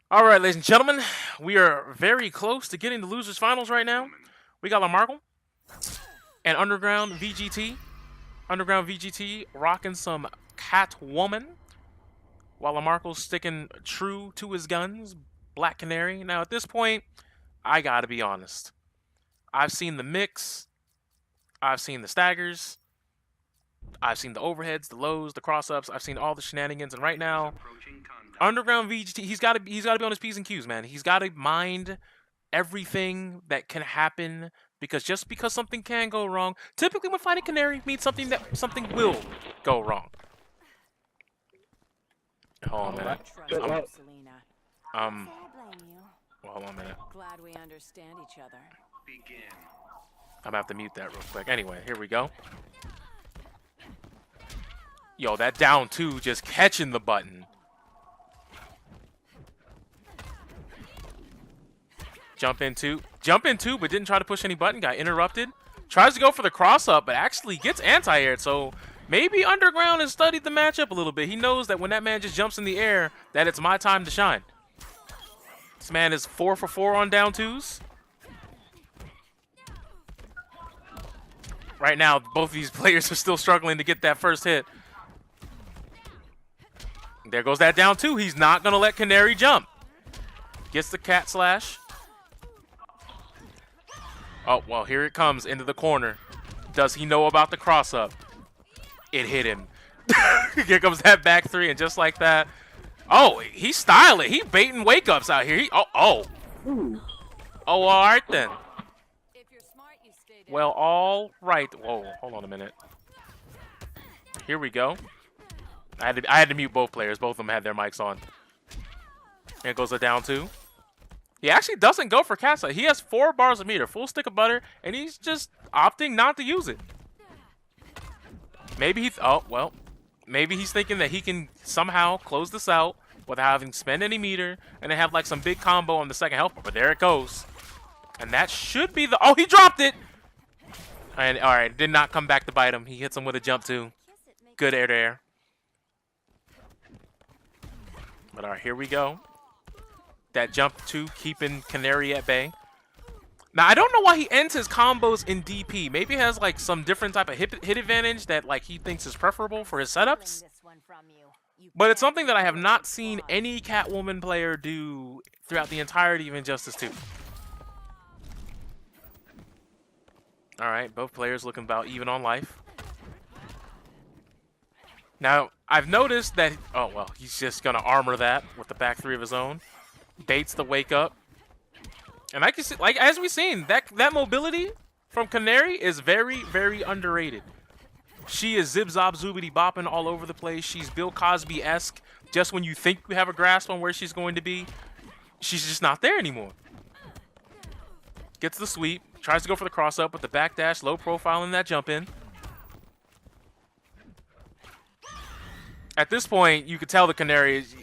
All right, ladies and gentlemen, we are very close to getting the losers finals right now. We got Larrmckel and Underground VGT. Underground VGT rocking some Catwoman, while Larrmckel's sticking true to his guns, Black Canary. Now, at this point, I gotta be honest. I've seen the mix, I've seen the staggers, I've seen the overheads, the lows, the cross-ups. I've seen all the shenanigans, and right now, Underground VGT, he's got to be on his P's and Q's, man. He's got to mind everything that can happen, because just because something can go wrong, typically when fighting Canary means something will go wrong. Hold on a minute. Well, hold on a minute. Glad we understand each other. I'm gonna have to mute that real quick. Anyway, here we go. Yo, that down two just catching the button. Jump in two, but didn't try to push any button. Got interrupted. Tries to go for the cross up, but actually gets anti-aired. So maybe Underground has studied the matchup a little bit. He knows that when that man just jumps in the air, that it's my time to shine. This man is 4 for 4 on down twos. Right now, both of these players are still struggling to get that first hit. There goes that down two. He's not going to let Canary jump. Gets the cat slash. Oh, well, here it comes into the corner. Does he know about the cross-up? It hit him. Here comes that back three, and just like that. Oh, he's styling. He baiting wake-ups out here. Oh, all right then. Well, all right. Whoa, hold on a minute. Here we go. I had to mute both players. Both of them had their mics on. Here goes a down two. He actually doesn't go for Casa. He has 4 bars of meter, full stick of butter, and he's just opting not to use it. Maybe maybe he's thinking that he can somehow close this out without having to spend any meter, and then have like some big combo on the second health bar. But there it goes. And that should be the... Oh, he dropped it! And all right, did not come back to bite him. He hits him with a jump too. Good air to air. But all right, here we go. That jump two keeping Canary at bay. Now, I don't know why he ends his combos in DP. Maybe he has like some different type of hit advantage that like he thinks is preferable for his setups. But it's something that I have not seen any Catwoman player do throughout the entirety of Injustice 2. All right, both players looking about even on life. Now, I've noticed that... Oh, well, he's just going to armor that with the back three of his own. Baits the wake up. And I can see, like, as we've seen, that mobility from Canary is very, very underrated. She is zip-zop, zoobity bopping all over the place. She's Bill Cosby-esque. Just when you think you have a grasp on where she's going to be, she's just not there anymore. Gets the sweep. Tries to go for the cross-up with the backdash, low profile in that jump in. At this point, you could tell the Canary is...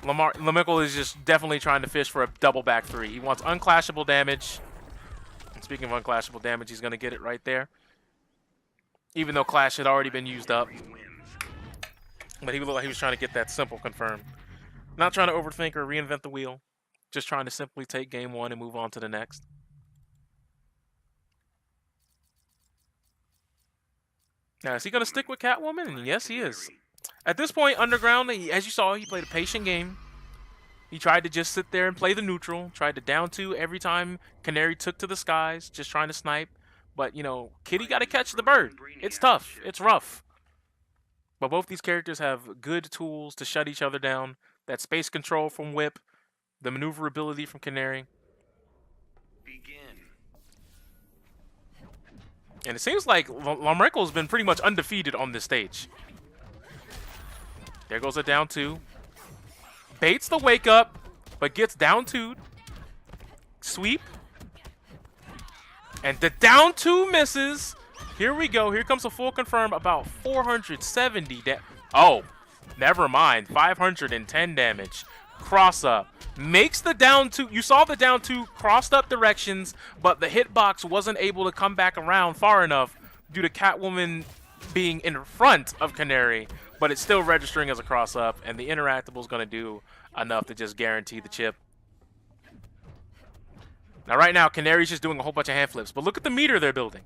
Larrmckel is just definitely trying to fish for a double back three. He wants unclashable damage. And speaking of unclashable damage, he's going to get it right there. Even though Clash had already been used up. But he looked like he was trying to get that simple confirmed. Not trying to overthink or reinvent the wheel. Just trying to simply take game one and move on to the next. Now, is he going to stick with Catwoman? And yes, he is. At this point, Underground, as you saw, he played a patient game. He tried to just sit there and play the neutral. Tried to down two every time Canary took to the skies, just trying to snipe. But, you know, Kitty got to catch the bird. It's tough. It's rough. But both these characters have good tools to shut each other down. That space control from Whip, the maneuverability from Canary. And it seems like Larrmckel has been pretty much undefeated on this stage. There goes a down two. Baits the wake up, but gets down two. Sweep. And the down two misses. Here we go. Here comes a full confirm, about 470 damage. Oh, never mind. 510 damage. Cross up. Makes the down two. You saw the down two crossed up directions, but the hitbox wasn't able to come back around far enough due to Catwoman being in front of Canary, but it's still registering as a cross up, and the interactable is going to do enough to just guarantee the chip. Now, right now, Canary's just doing a whole bunch of hand flips. But look at the meter they're building.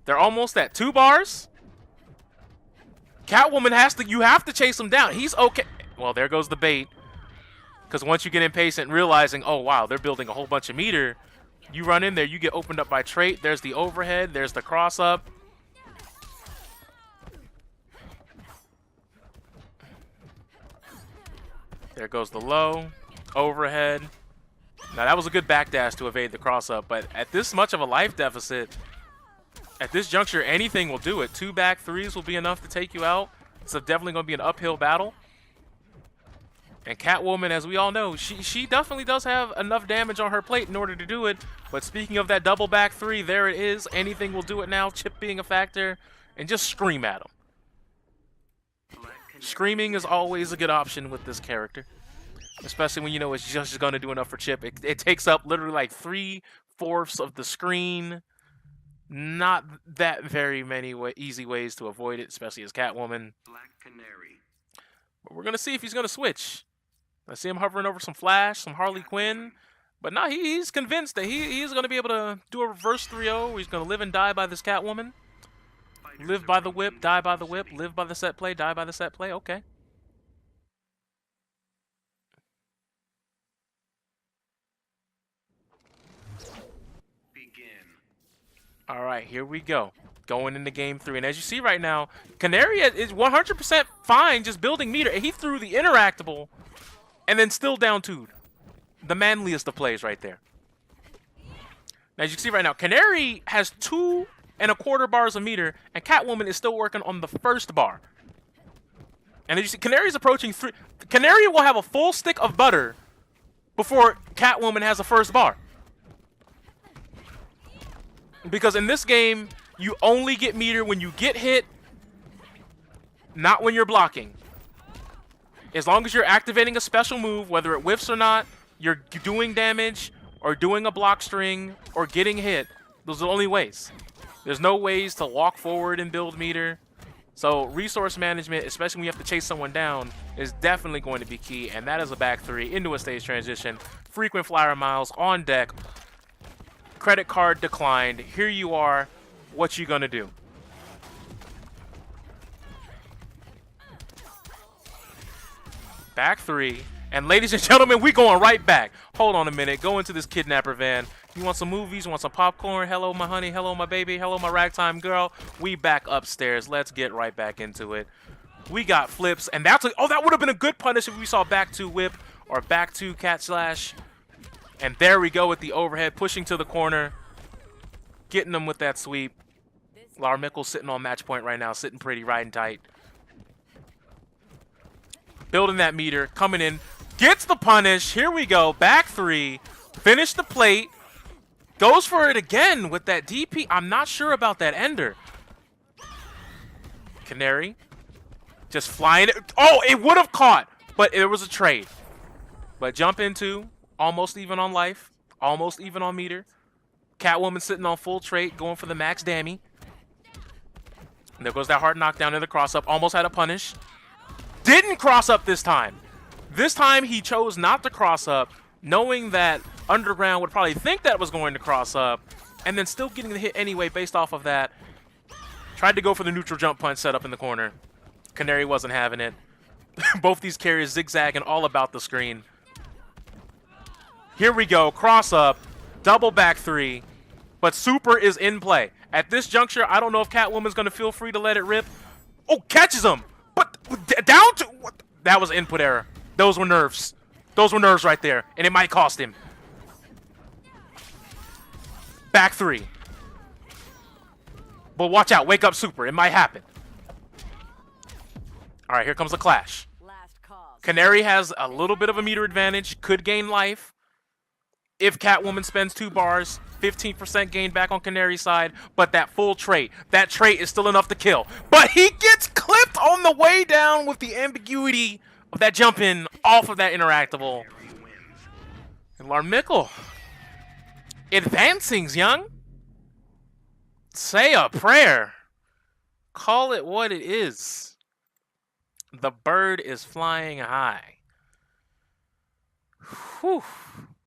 They're almost at 2 bars. Catwoman you have to chase him down. He's okay. Well, there goes the bait. Because once you get impatient, realizing, oh, wow, they're building a whole bunch of meter, you run in there, you get opened up by trait. There's the overhead. There's the cross-up. There goes the low. Overhead. Now, that was a good backdash to evade the cross-up, but at this much of a life deficit, at this juncture, anything will do it. 2 back threes will be enough to take you out. It's definitely going to be an uphill battle. And Catwoman, as we all know, she definitely does have enough damage on her plate in order to do it. But speaking of that double back 3, there it is. Anything will do it now, chip being a factor, and just scream at him. Screaming is always a good option with this character. Especially when you know it's just going to do enough for Chip. It takes up literally like 3/4 of the screen. Not that very many easy ways to avoid it, especially as Catwoman. Black Canary. But we're going to see if he's going to switch. I see him hovering over some Flash, some Harley Quinn. But no, he's convinced that he's going to be able to do a reverse 3-0. He's going to live and die by this Catwoman. Live by the whip, die by the whip. Live by the set play, die by the set play. Okay. All right, here we go. Going into game 3. And as you see right now, Canary is 100% fine just building meter. And he threw the interactable and then still down 2'd. The manliest of plays right there. Now, as you can see right now, Canary has 2¼ bars of meter, and Catwoman is still working on the first bar. And as you see, Canary's approaching 3. Canary will have a full stick of butter before Catwoman has a first bar. Because in this game, you only get meter when you get hit, not when you're blocking. As long as you're activating a special move, whether it whiffs or not, you're doing damage, or doing a block string, or getting hit. Those are the only ways. There's no ways to walk forward and build meter. So resource management, especially when you have to chase someone down, is definitely going to be key. And that is a back 3 into a stage transition. Frequent flyer miles on deck. Credit card declined. Here you are. What you gonna do? Back 3. And ladies and gentlemen, we going right back. Hold on a minute. Go into this kidnapper van. You want some movies? You want some popcorn? Hello, my honey. Hello, my baby. Hello, my ragtime girl. We back upstairs. Let's get right back into it. We got flips. And that's like, oh, that would have been a good punish if we saw back 2 whip or back 2 cat slash. And there we go with the overhead, pushing to the corner, getting them with that sweep. Larrmckel sitting on match point right now, sitting pretty, riding tight. Building that meter, coming in, gets the punish. Here we go, back 3, finish the plate, goes for it again with that DP. I'm not sure about that ender. Canary, just flying it. Oh, it would have caught, but it was a trade. But jump into. Almost even on life. Almost even on meter. Catwoman sitting on full trait, going for the max dammy. And there goes that hard knockdown in the cross-up. Almost had a punish. Didn't cross up this time. This time he chose not to cross up, knowing that Underground would probably think that was going to cross up, and then still getting the hit anyway based off of that. Tried to go for the neutral jump punch set up in the corner. Canary wasn't having it. Both these carriers zigzagging all about the screen. Here we go, cross up, double back 3, but super is in play. At this juncture, I don't know if Catwoman's going to feel free to let it rip. Oh, catches him, but down to, what? That was input error. Those were nerves. Those were nerves right there, and it might cost him. Back 3. But watch out, wake up super, it might happen. All right, here comes the clash. Canary has a little bit of a meter advantage, could gain life. If Catwoman spends 2 bars, 15% gain back on Canary's side, but that full trait, that trait is still enough to kill. But he gets clipped on the way down with the ambiguity of that jump in off of that interactable. And Larrmckel, advancing's young. Say a prayer. Call it what it is. The bird is flying high. Whew.